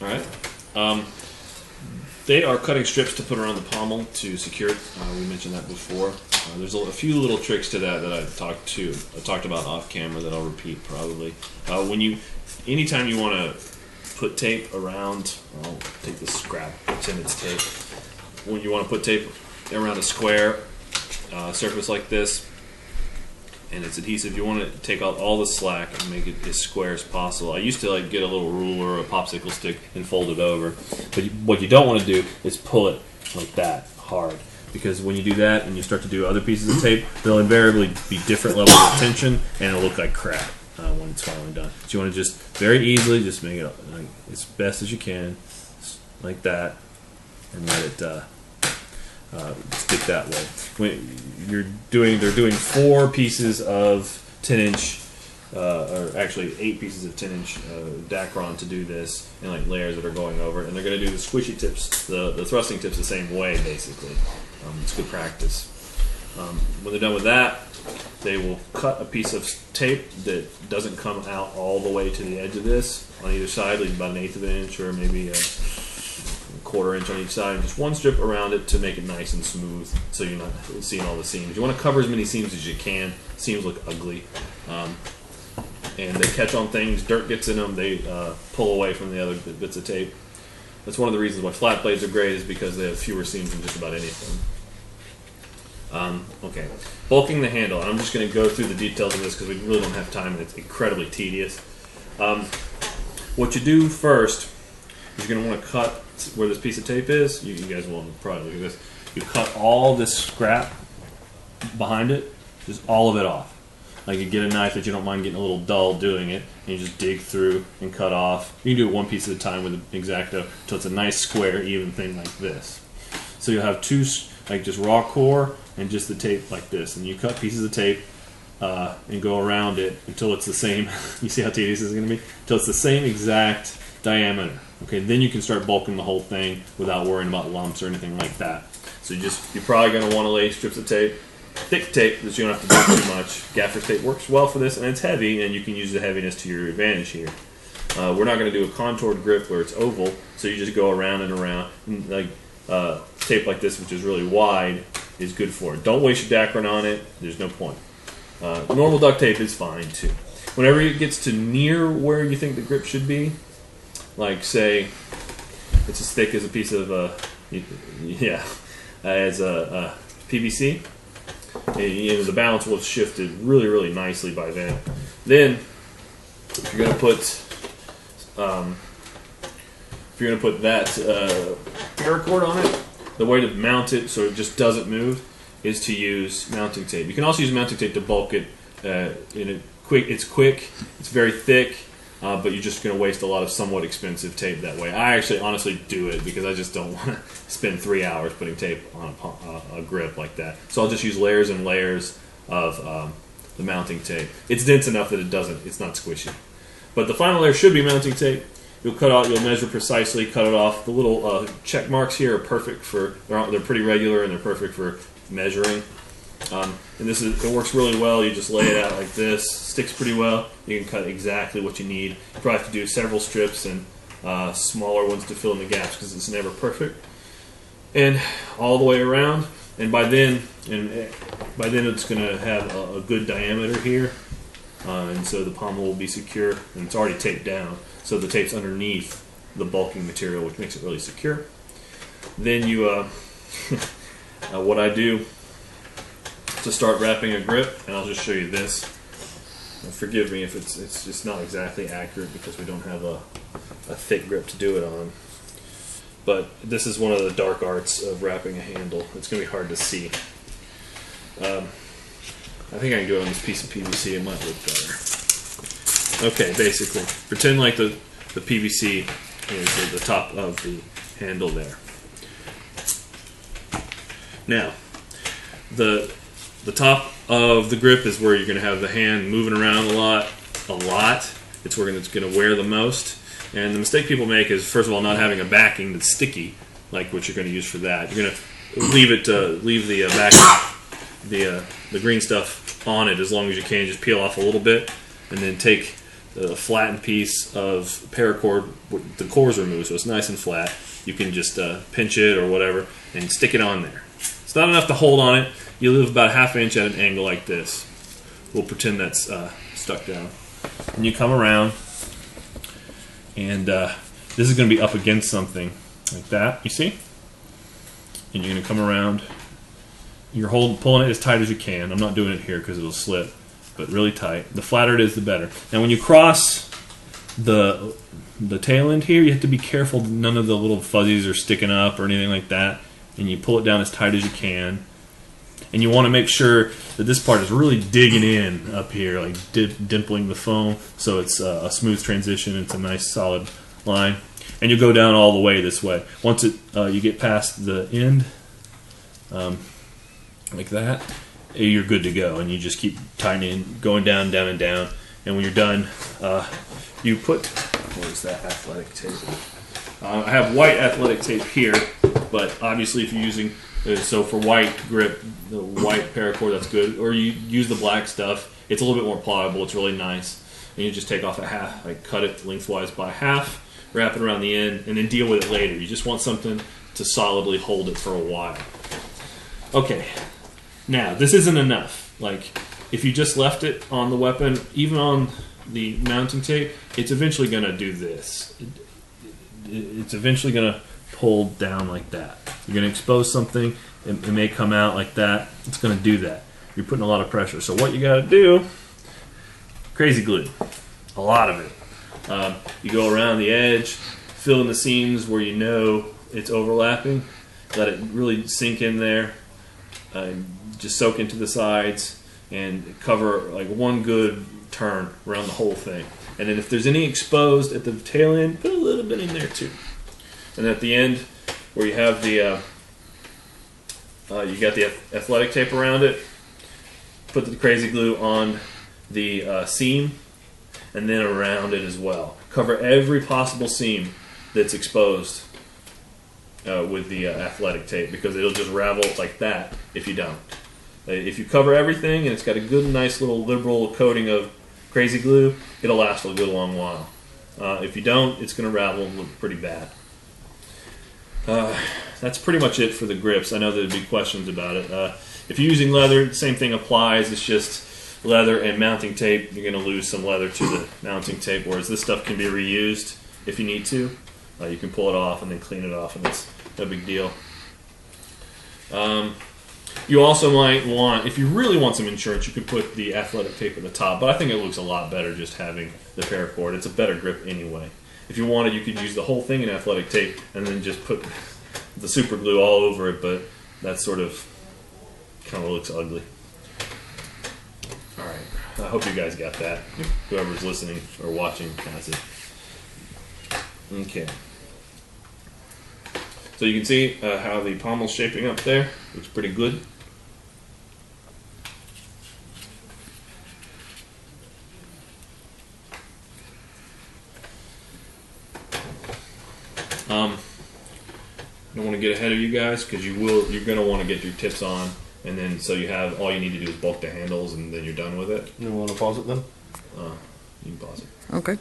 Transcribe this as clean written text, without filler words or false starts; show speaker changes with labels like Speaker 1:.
Speaker 1: Alright. They are cutting strips to put around the pommel to secure it. We mentioned that before. There's a few little tricks to that I talked about off camera that I'll repeat probably. Anytime you want to put tape around, I'll take this scrap, pretend it's tape. When you want to put tape around a square surface like this, and it's adhesive, you want to take out all the slack and make it as square as possible. I used to get a little ruler or a popsicle stick and fold it over, but what you don't want to do is pull it like that hard, because when you do that and you start to do other pieces of tape, they'll invariably be different levels of tension and it'll look like crap when it's finally done. So you want to just very easily just make it as best as you can, like that, and let it stick that way. When they're doing 4 pieces of 10-inch, or actually 8 pieces of 10-inch Dacron to do this, and layers that are going over it. And they're going to do the squishy tips, the thrusting tips, the same way basically. It's good practice. When they're done with that, they will cut a piece of tape that doesn't come out all the way to the edge of this on either side, leaving about 1/8 of an inch or maybe a 1/4 inch on each side, and just one strip around it to make it nice and smooth so you're not seeing all the seams. You want to cover as many seams as you can. Seams look ugly. And they catch on things, dirt gets in them, they pull away from the other bits of tape. That's one of the reasons why flat blades are great, is because they have fewer seams than just about anything. Okay, bulking the handle. I'm just going to go through the details of this because we really don't have time and it's incredibly tedious. What you do first is you're going to want to cut where this piece of tape is. You guys will probably look at this. You cut all this scrap behind it, just all of it off. You get a knife that you don't mind getting a little dull doing it, and you just dig through and cut off. You can do it one piece at a time with an X-Acto until it's a nice square, even thing like this. So you'll have 2, just raw core and just the tape like this, and you cut pieces of tape and go around it until it's the same. You see how tedious this is going to be? Until it's the same exact diameter. Okay, then you can start bulking the whole thing without worrying about lumps or anything like that. So you're probably going to want to lay strips of tape, thick tape that you don't have to do too much. Gaffer's tape works well for this, and it's heavy, and you can use the heaviness to your advantage here. We're not going to do a contoured grip where it's oval, so you just go around and around. And tape like this, which is really wide, is good for it. Don't waste your Dacron on it. There's no point. Normal duct tape is fine too. Whenever it gets to near where you think the grip should be, say it's as thick as a piece of as a PVC, the balance will have shifted really, really nicely by then. Then, if you're going to put that paracord on it, the way to mount it so it just doesn't move is to use mounting tape. You can also use mounting tape to bulk it. It's quick, it's very thick, but you're just going to waste a lot of somewhat expensive tape that way. I actually honestly do it because I just don't want to spend 3 hours putting tape on a grip like that. So I'll just use layers and layers of the mounting tape. It's dense enough that it's not squishy. But the final layer should be mounting tape. You'll measure precisely, cut it off. The little check marks here are perfect they're pretty regular and they're perfect for measuring. And it works really well. You just lay it out like this, sticks pretty well. You can cut exactly what you need. You probably have to do several strips and smaller ones to fill in the gaps because it's never perfect. And all the way around. And by then it's going to have a good diameter here, and so the pommel will be secure, and it's already taped down. So the tape's underneath the bulking material, which makes it really secure. Then what I do to start wrapping a grip, and I'll just show you this. Forgive me if it's just not exactly accurate because we don't have a thick grip to do it on. But this is one of the dark arts of wrapping a handle. It's going to be hard to see. I think I can do it on this piece of PVC. It might look better. Okay, basically, pretend like the PVC is the top of the handle there. Now, the top of the grip is where you're going to have the hand moving around a lot. It's where it's going to wear the most. And the mistake people make is, first of all, not having a backing that's sticky, like what you're going to use for that. You're going to leave the backing, the green stuff on it as long as you can. Just peel off a little bit, and then take a flattened piece of paracord. The core's removed, so it's nice and flat. You can just pinch it or whatever and stick it on there. It's not enough to hold on it. You leave about 1/2 inch at an angle like this. We'll pretend that's stuck down. And you come around, and this is going to be up against something like that. You see? And you're going to come around. You're pulling it as tight as you can. I'm not doing it here because it'll slip, but really tight. The flatter it is, the better. Now, when you cross the tail end here, you have to be careful none of the little fuzzies are sticking up or anything like that. And you pull it down as tight as you can. And you want to make sure that this part is really digging in up here, like dimpling the foam, so it's a smooth transition. It's a nice solid line. And you go down all the way this way. Once you get past the end, like that, you're good to go. And you just keep tightening, going down, down, and down. And when you're done, you put, what is that athletic tape? I have white athletic tape here, but obviously if you're using, so for white grip, the white paracord, that's good. Or you use the black stuff. It's a little bit more pliable. It's really nice. And you just take off a half, like cut it lengthwise by half, wrap it around the end, and then deal with it later. You just want something to solidly hold it for a while. Okay, now this isn't enough. Like, if you just left it on the weapon, even on the mounting tape, it's eventually going to do this. It's eventually going to pull down like that. You're going to expose something, it may come out like that. It's going to do that. You're putting a lot of pressure. So what you got to do, crazy glue, a lot of it. You go around the edge, fill in the seams where you know it's overlapping, let it really sink in there, just soak into the sides, and cover like one good turn around the whole thing. And then if there's any exposed at the tail end, put a little bit in there too. And at the end, where you have the you got the athletic tape around it, put the crazy glue on the seam, and then around it as well. Cover every possible seam that's exposed with the athletic tape, because it'll just ravel like that if you don't. If you cover everything and it's got a good, nice little liberal coating of crazy glue, it'll last a good long while. If you don't, it's going to ravel and look pretty bad. That's pretty much it for the grips. I know there'd be questions about it. If you're using leather, the same thing applies. It's just leather and mounting tape. You're going to lose some leather to the mounting tape, whereas this stuff can be reused if you need to. You can pull it off and then clean it off, and it's no big deal. You also might want, if you really want some insurance, you could put the athletic tape at the top, but I think it looks a lot better just having the paracord. It's a better grip anyway. If you wanted, you could use the whole thing in athletic tape and then just put the super glue all over it, but that sort of kind of looks ugly. Alright, I hope you guys got that. Whoever's listening or watching has it. Okay. So you can see how the pommel's shaping up there. Looks pretty good. I don't want to get ahead of you guys, because you're going to want to get your tips on, and then so you have, all you need to do is bulk the handles, and then you're done with it.
Speaker 2: You want to pause it then?
Speaker 1: You can pause it.
Speaker 2: Okay.